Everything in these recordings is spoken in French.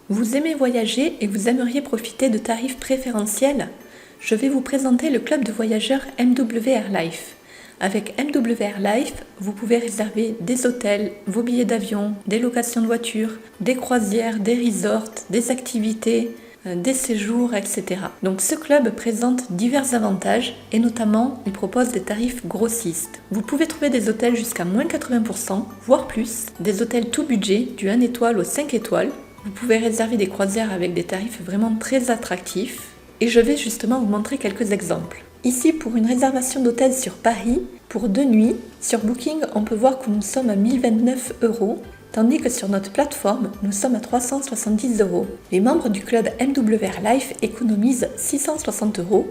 Vous aimez voyager et vous aimeriez profiter de tarifs préférentiels? Je vais vous présenter le club de voyageurs MW Airlife. Avec MW Airlife, vous pouvez réserver des hôtels, vos billets d'avion, des locations de voitures, des croisières, des resorts, des activités, des séjours, etc. Donc ce club présente divers avantages et notamment il propose des tarifs grossistes. Vous pouvez trouver des hôtels jusqu'à moins 80%, voire plus, des hôtels tout budget du 1 étoile au 5 étoiles. Vous pouvez réserver des croisières avec des tarifs vraiment très attractifs et je vais justement vous montrer quelques exemples. Ici, pour une réservation d'hôtel sur Paris, pour 2 nuits, sur Booking, on peut voir que nous sommes à 1029 €, tandis que sur notre plateforme, nous sommes à 370 €. Les membres du club MW Airlife économisent 660 €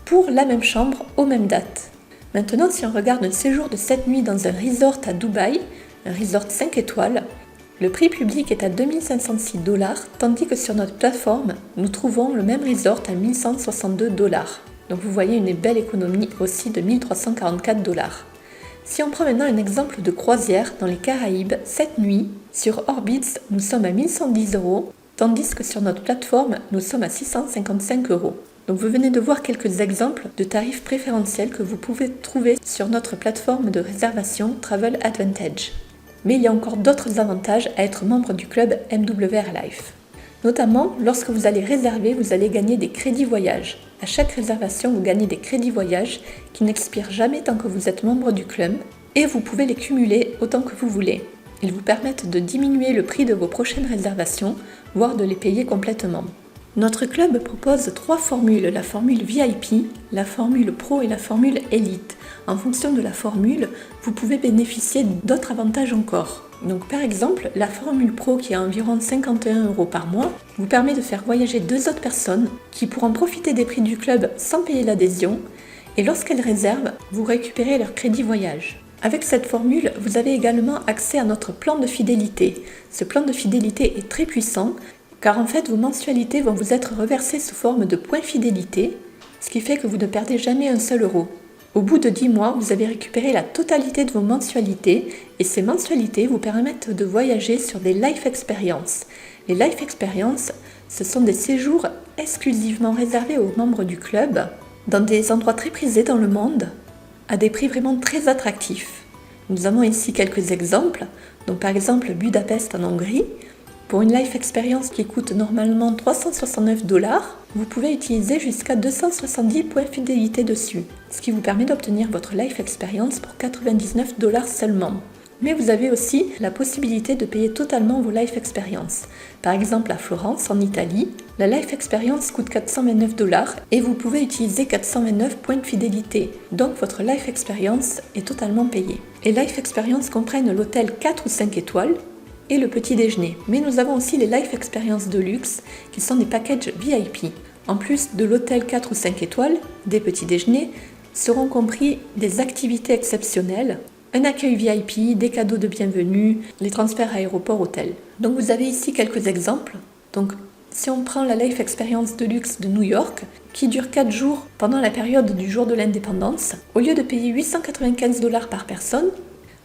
pour la même chambre aux mêmes dates. Maintenant, si on regarde un séjour de 7 nuits dans un resort à Dubaï, un resort 5 étoiles, le prix public est à 2506 $, tandis que sur notre plateforme, nous trouvons le même resort à 1162 $. Donc vous voyez une belle économie aussi de 1344 $. Si on prend maintenant un exemple de croisière dans les Caraïbes, 7 nuits, sur Orbitz, nous sommes à 1110 €, tandis que sur notre plateforme, nous sommes à 655 €. Donc vous venez de voir quelques exemples de tarifs préférentiels que vous pouvez trouver sur notre plateforme de réservation Travel Advantage. Mais il y a encore d'autres avantages à être membre du club MW Airlife. Notamment, lorsque vous allez réserver, vous allez gagner des crédits voyage. À chaque réservation, vous gagnez des crédits voyage qui n'expirent jamais tant que vous êtes membre du club et vous pouvez les cumuler autant que vous voulez. Ils vous permettent de diminuer le prix de vos prochaines réservations, voire de les payer complètement. Notre club propose 3 formules, la formule VIP, la formule Pro et la formule Elite. En fonction de la formule, vous pouvez bénéficier d'autres avantages encore. Donc par exemple, la formule Pro qui est à environ 51 € par mois vous permet de faire voyager 2 autres personnes qui pourront profiter des prix du club sans payer l'adhésion et lorsqu'elles réservent, vous récupérez leur crédit voyage. Avec cette formule, vous avez également accès à notre plan de fidélité. Ce plan de fidélité est très puissant car en fait vos mensualités vont vous être reversées sous forme de points fidélité, ce qui fait que vous ne perdez jamais un seul euro. Au bout de 10 mois, vous avez récupéré la totalité de vos mensualités et ces mensualités vous permettent de voyager sur des life experiences. Les life experiences, ce sont des séjours exclusivement réservés aux membres du club dans des endroits très prisés dans le monde à des prix vraiment très attractifs. Nous avons ici quelques exemples. Donc par exemple Budapest en Hongrie. Pour une life experience qui coûte normalement 369 $, vous pouvez utiliser jusqu'à 270 points fidélité dessus, ce qui vous permet d'obtenir votre life experience pour 99 $ seulement. Mais vous avez aussi la possibilité de payer totalement vos life experience. Par exemple à Florence, en Italie, la life experience coûte 429 $ et vous pouvez utiliser 429 points de fidélité. Donc votre life experience est totalement payée. Les life experience comprennent l'hôtel 4 ou 5 étoiles, et le petit déjeuner. Mais nous avons aussi les Life Experience de luxe qui sont des packages VIP. En plus de l'hôtel 4 ou 5 étoiles, des petits déjeuners, seront compris des activités exceptionnelles, un accueil VIP, des cadeaux de bienvenue, les transferts aéroport-hôtel. Donc vous avez ici quelques exemples. Donc si on prend la Life Experience de luxe de New York, qui dure 4 jours pendant la période du jour de l'indépendance, au lieu de payer 895 $ par personne,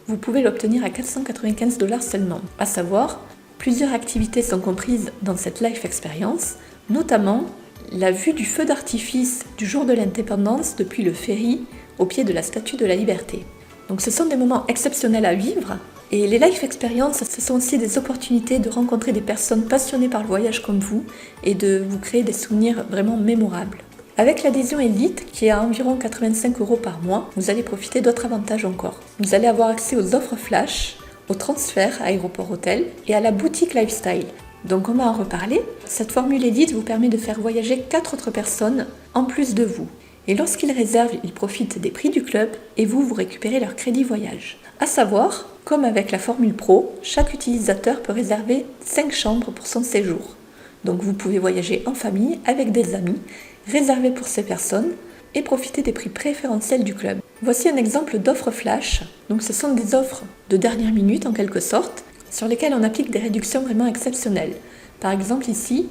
vous pouvez l'obtenir à 495 $ seulement. À savoir, plusieurs activités sont comprises dans cette Life Experience, notamment la vue du feu d'artifice du jour de l'indépendance depuis le ferry au pied de la Statue de la Liberté. Donc ce sont des moments exceptionnels à vivre et les Life Experience, ce sont aussi des opportunités de rencontrer des personnes passionnées par le voyage comme vous et de vous créer des souvenirs vraiment mémorables. Avec l'adhésion Elite, qui est à environ 85 € par mois, vous allez profiter d'autres avantages encore. Vous allez avoir accès aux offres flash, aux transferts aéroport-hôtel et à la boutique lifestyle. Donc on va en reparler. Cette formule Elite vous permet de faire voyager 4 autres personnes en plus de vous. Et lorsqu'ils réservent, ils profitent des prix du club et vous récupérez leur crédit voyage. À savoir, comme avec la formule Pro, chaque utilisateur peut réserver 5 chambres pour son séjour. Donc vous pouvez voyager en famille, avec des amis, réserver pour ces personnes et profiter des prix préférentiels du club. Voici un exemple d'offre flash. Donc ce sont des offres de dernière minute en quelque sorte, sur lesquelles on applique des réductions vraiment exceptionnelles. Par exemple ici,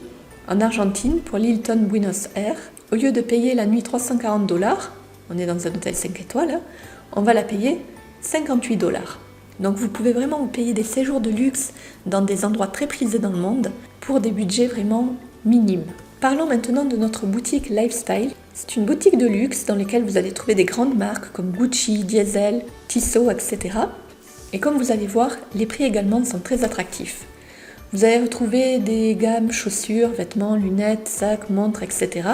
en Argentine, pour l'Hilton Buenos Aires, au lieu de payer la nuit 340 $, on est dans un hôtel 5 étoiles, on va la payer 58 $. Donc vous pouvez vraiment vous payer des séjours de luxe dans des endroits très prisés dans le monde pour des budgets vraiment minimes. Parlons maintenant de notre boutique Lifestyle. C'est une boutique de luxe dans laquelle vous allez trouver des grandes marques comme Gucci, Diesel, Tissot, etc. Et comme vous allez voir, les prix également sont très attractifs. Vous allez retrouver des gammes chaussures, vêtements, lunettes, sacs, montres, etc.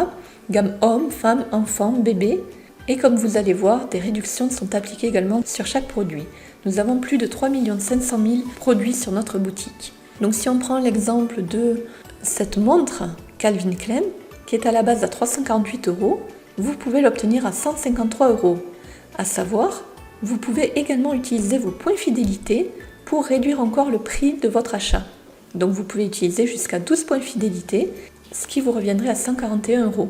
Gamme hommes, femmes, enfants, bébés. Et comme vous allez voir, des réductions sont appliquées également sur chaque produit. Nous avons plus de 3 500 000 produits sur notre boutique. Donc si on prend l'exemple de cette montre Calvin Klein, qui est à la base à 348 €, vous pouvez l'obtenir à 153 €. À savoir, vous pouvez également utiliser vos points fidélité pour réduire encore le prix de votre achat. Donc vous pouvez utiliser jusqu'à 12 points fidélité, ce qui vous reviendrait à 141 €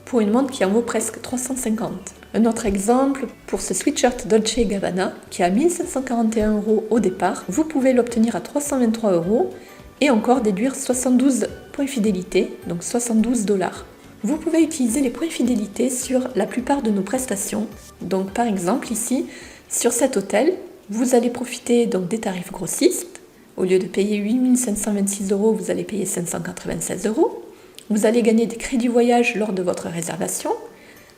pour une montre qui en vaut presque 350. Un autre exemple, pour ce sweatshirt Dolce & Gabbana, qui est à 1541 € au départ, vous pouvez l'obtenir à 323 € et encore déduire 72 points fidélité, donc 72 $. Vous pouvez utiliser les points fidélité sur la plupart de nos prestations. Donc par exemple ici, sur cet hôtel, vous allez profiter donc des tarifs grossistes. Au lieu de payer 8 526 €, vous allez payer 596 €. Vous allez gagner des crédits voyage lors de votre réservation.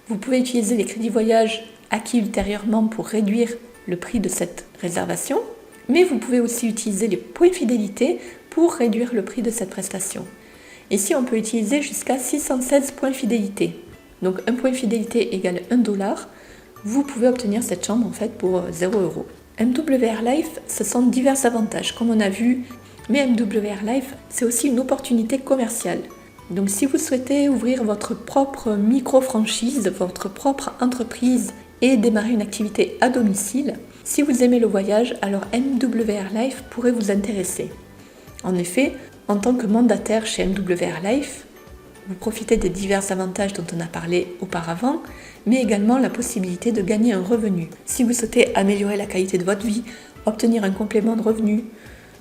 Vous pouvez utiliser les crédits voyage acquis ultérieurement pour réduire le prix de cette réservation. Mais vous pouvez aussi utiliser les points fidélité pour réduire le prix de cette prestation. Ici, on peut utiliser jusqu'à 616 points fidélité. Donc un point fidélité égale 1 $. Vous pouvez obtenir cette chambre en fait pour 0 €. MWR Life, ce sont divers avantages, comme on a vu, mais MWR Life, c'est aussi une opportunité commerciale. Donc si vous souhaitez ouvrir votre propre micro-franchise, votre propre entreprise et démarrer une activité à domicile, si vous aimez le voyage, alors MWR Life pourrait vous intéresser. En effet, en tant que mandataire chez MWR Life, vous profitez des divers avantages dont on a parlé auparavant, mais également la possibilité de gagner un revenu. Si vous souhaitez améliorer la qualité de votre vie, obtenir un complément de revenu,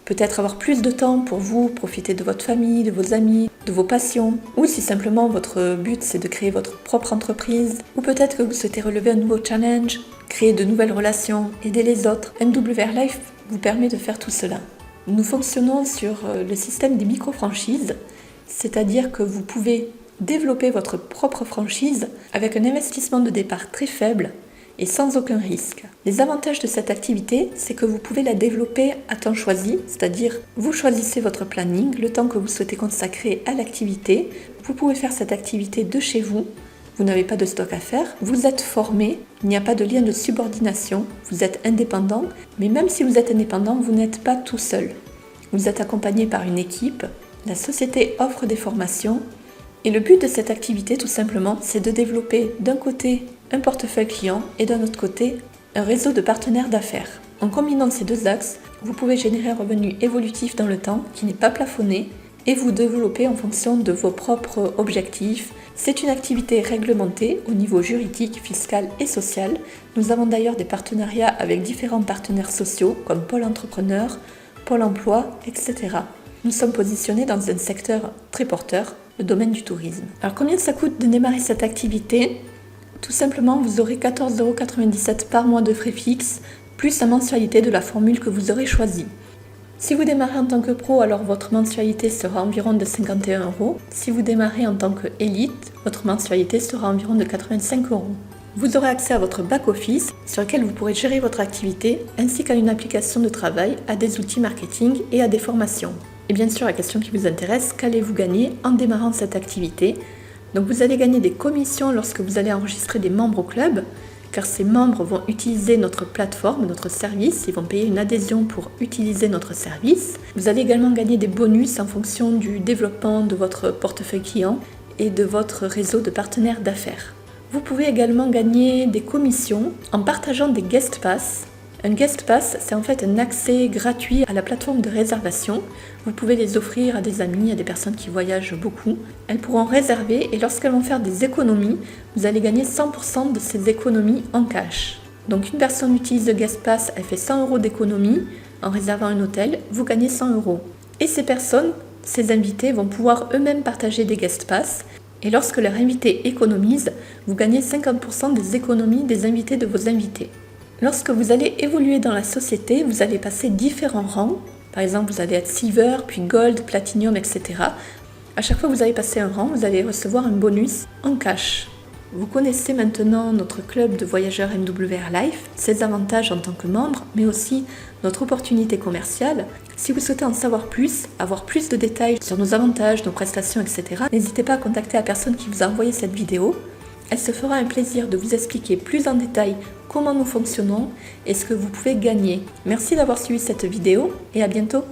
peut-être avoir plus de temps pour vous, profiter de votre famille, de vos amis, de vos passions, ou si simplement votre but c'est de créer votre propre entreprise, ou peut-être que vous souhaitez relever un nouveau challenge, créer de nouvelles relations, aider les autres, MWR Life vous permet de faire tout cela. Nous fonctionnons sur le système des micro-franchises, c'est-à-dire que vous pouvez développer votre propre franchise avec un investissement de départ très faible et sans aucun risque. Les avantages de cette activité, c'est que vous pouvez la développer à temps choisi, c'est-à-dire vous choisissez votre planning, le temps que vous souhaitez consacrer à l'activité. Vous pouvez faire cette activité de chez vous, vous n'avez pas de stock à faire, vous êtes formé, il n'y a pas de lien de subordination, vous êtes indépendant, mais même si vous êtes indépendant, vous n'êtes pas tout seul. Vous êtes accompagné par une équipe, la société offre des formations, et le but de cette activité, tout simplement, c'est de développer d'un côté un portefeuille client et d'un autre côté un réseau de partenaires d'affaires. En combinant ces deux axes, vous pouvez générer un revenu évolutif dans le temps qui n'est pas plafonné et vous développer en fonction de vos propres objectifs. C'est une activité réglementée au niveau juridique, fiscal et social. Nous avons d'ailleurs des partenariats avec différents partenaires sociaux comme Pôle Entrepreneur, Pôle Emploi, etc. Nous sommes positionnés dans un secteur très porteur, le domaine du tourisme. Alors combien ça coûte de démarrer cette activité ? Tout simplement, vous aurez 14,97 € par mois de frais fixes, plus la mensualité de la formule que vous aurez choisie. Si vous démarrez en tant que pro, alors votre mensualité sera environ de 51 €. Si vous démarrez en tant qu'élite, votre mensualité sera environ de 85 €. Vous aurez accès à votre back-office sur lequel vous pourrez gérer votre activité, ainsi qu'à une application de travail, à des outils marketing et à des formations. Et bien sûr, la question qui vous intéresse, qu'allez-vous gagner en démarrant cette activité ? Donc vous allez gagner des commissions lorsque vous allez enregistrer des membres au club, car ces membres vont utiliser notre plateforme, notre service, ils vont payer une adhésion pour utiliser notre service. Vous allez également gagner des bonus en fonction du développement de votre portefeuille client et de votre réseau de partenaires d'affaires. Vous pouvez également gagner des commissions en partageant des guest pass. Un guest pass, c'est en fait un accès gratuit à la plateforme de réservation. Vous pouvez les offrir à des amis, à des personnes qui voyagent beaucoup. Elles pourront réserver et lorsqu'elles vont faire des économies, vous allez gagner 100% de ces économies en cash. Donc une personne utilise le guest pass, elle fait 100 € d'économie en réservant un hôtel, vous gagnez 100 €. Et ces personnes, ces invités vont pouvoir eux-mêmes partager des guest pass. Et lorsque leur invité économise, vous gagnez 50% des économies des invités de vos invités. Lorsque vous allez évoluer dans la société, vous allez passer différents rangs. Par exemple, vous allez être Silver, puis Gold, Platinum, etc. À chaque fois que vous allez passer un rang, vous allez recevoir un bonus en cash. Vous connaissez maintenant notre club de voyageurs MWR Life, ses avantages en tant que membre, mais aussi notre opportunité commerciale. Si vous souhaitez en savoir plus, avoir plus de détails sur nos avantages, nos prestations, etc., n'hésitez pas à contacter la personne qui vous a envoyé cette vidéo. Elle se fera un plaisir de vous expliquer plus en détail comment nous fonctionnons et ce que vous pouvez gagner. Merci d'avoir suivi cette vidéo et à bientôt.